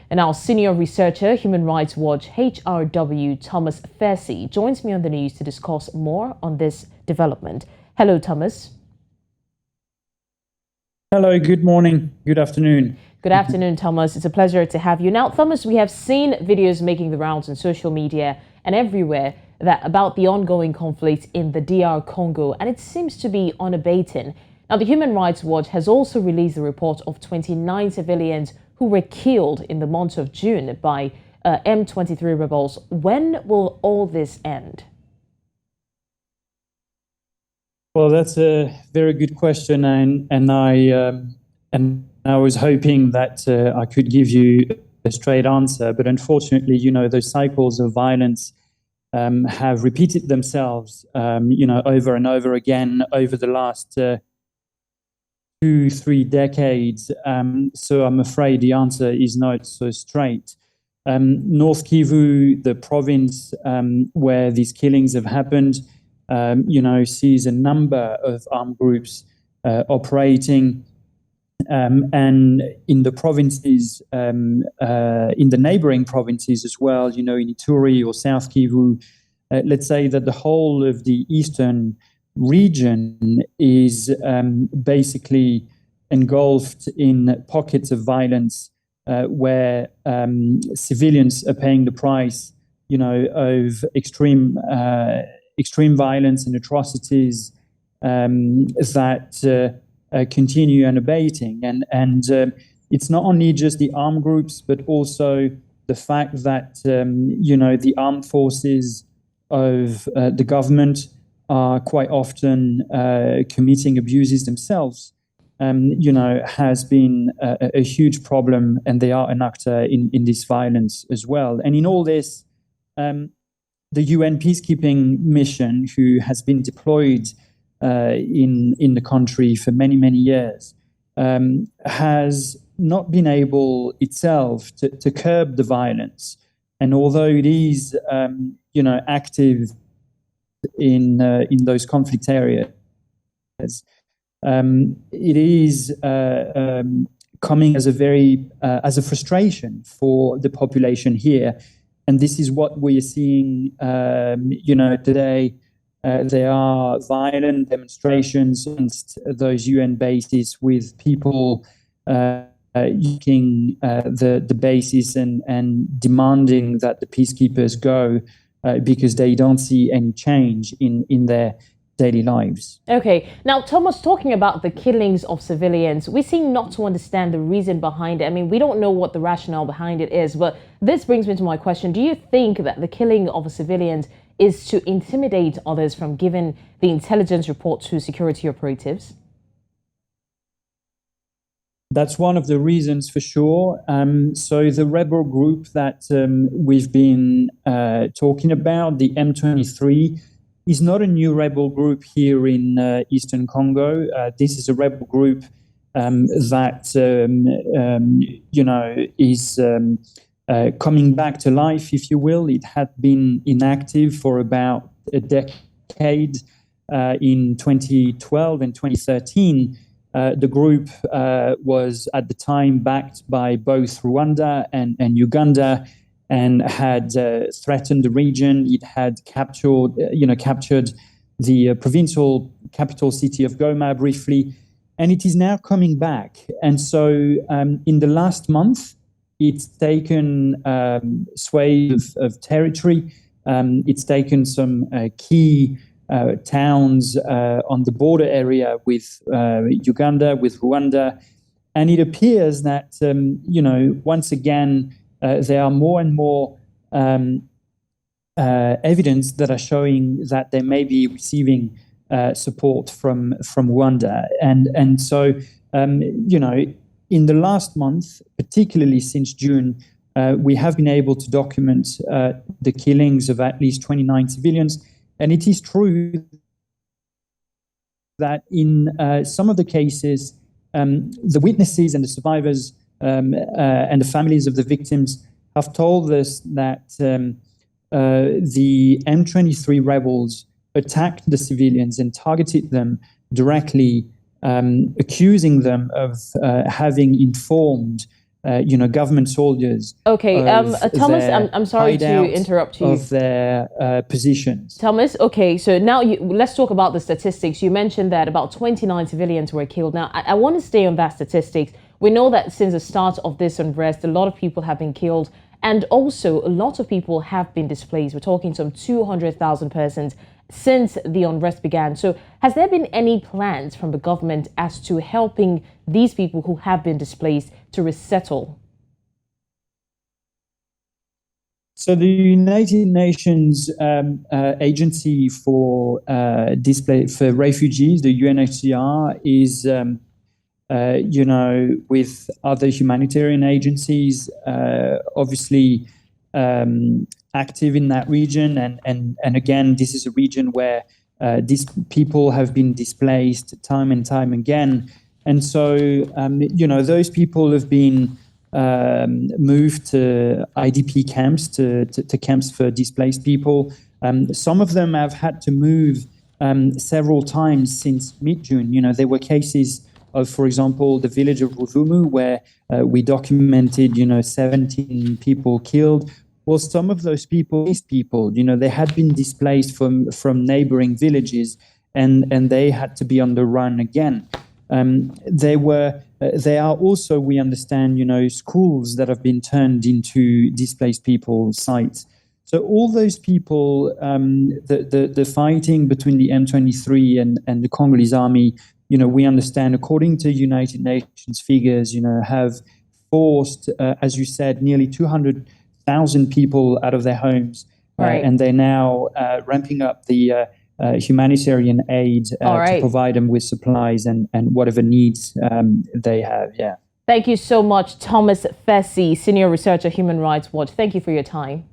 And our senior researcher, Human Rights Watch HRW Thomas Fessy, joins me on the news to discuss more on this development. Hello, Thomas. Hello, good morning, good afternoon. Good afternoon, Thomas. It's a pleasure to have you. Now, Thomas, we have seen videos making the rounds on social media and everywhere about the ongoing conflict in the DR Congo, and it seems to be unabating. Now, the Human Rights Watch has also released a report of 29 civilians who were killed in the month of June by M23 rebels. When will all this end? Well, that's a very good question, and I was hoping that I could give you a straight answer, but unfortunately, those cycles of violence have repeated themselves, over and over again over the last 2-3 decades. So I'm afraid the answer is not so straight. North Kivu, the province where these killings have happened, sees a number of armed groups operating, and in the provinces, in the neighboring provinces as well, in Ituri or South Kivu, let's say that the whole of the eastern region is basically engulfed in pockets of violence where civilians are paying the price, of extreme violence and atrocities that continue unabating. And it's not only just the armed groups, but also the fact that, the armed forces of the government are quite often committing abuses themselves, has been a huge problem, and they are an actor in this violence as well. And in all this, the UN peacekeeping mission, who has been deployed in the country for many, many years, has not been able itself to curb the violence. And although it is, active in those conflict areas, it is coming as a frustration for the population here. And this is what we are seeing, today. There are violent demonstrations against those UN bases, with people using the bases and demanding that the peacekeepers go because they don't see any change in their daily lives. Okay. Now, Thomas, talking about the killings of civilians, we seem not to understand the reason behind it. I mean, we don't know what the rationale behind it is, but this brings me to my question. Do you think that the killing of civilians is to intimidate others from giving the intelligence report to security operatives? That's one of the reasons, for sure. So the rebel group that we've been talking about, the M23, is not a new rebel group here in Eastern Congo. This is a rebel group that is coming back to life, if you will. It had been inactive for about a decade. In 2012 and 2013, the group was at the time backed by both Rwanda and Uganda, and had threatened the region. It had captured the provincial capital city of Goma briefly, and it is now coming back. And so in the last month, it's taken swathes of territory. It's taken some key towns on the border area with Uganda, with Rwanda. And it appears that, once again, there are more and more evidence that are showing that they may be receiving support from Rwanda. And so, in the last month, particularly since June, we have been able to document the killings of at least 29 civilians. And it is true that in some of the cases, the witnesses and the survivors and the families of the victims have told us that the M23 rebels attacked the civilians and targeted them directly, accusing them of having informed government soldiers. Okay, Thomas, I'm sorry to interrupt you. Of their positions. Thomas, okay, so now let's talk about the statistics. You mentioned that about 29 civilians were killed. Now, I want to stay on that statistics. We know that since the start of this unrest, a lot of people have been killed, and also a lot of people have been displaced. We're talking some 200,000 persons since the unrest began. So has there been any plans from the government as to helping these people who have been displaced to resettle? So the United Nations Agency for Refugees, the UNHCR, is with other humanitarian agencies, obviously active in that region. And again, this is a region where these people have been displaced time and time again. And so, those people have been moved to IDP camps, to camps for displaced people. Some of them have had to move several times since mid-June. There were cases of, for example, the village of Ruvumu, where we documented, 17 people killed. Well, some of those people, they had been displaced from neighboring villages, and they had to be on the run again. There are also, we understand, schools that have been turned into displaced people sites. So all those people, the fighting between the M23 and the Congolese army, we understand, according to United Nations figures, have forced, as you said, nearly 200,000 people out of their homes. Right. And they're now ramping up the humanitarian aid to provide them with supplies and whatever needs they have. Yeah. Thank you so much, Thomas Fessy, Senior Researcher, Human Rights Watch. Thank you for your time.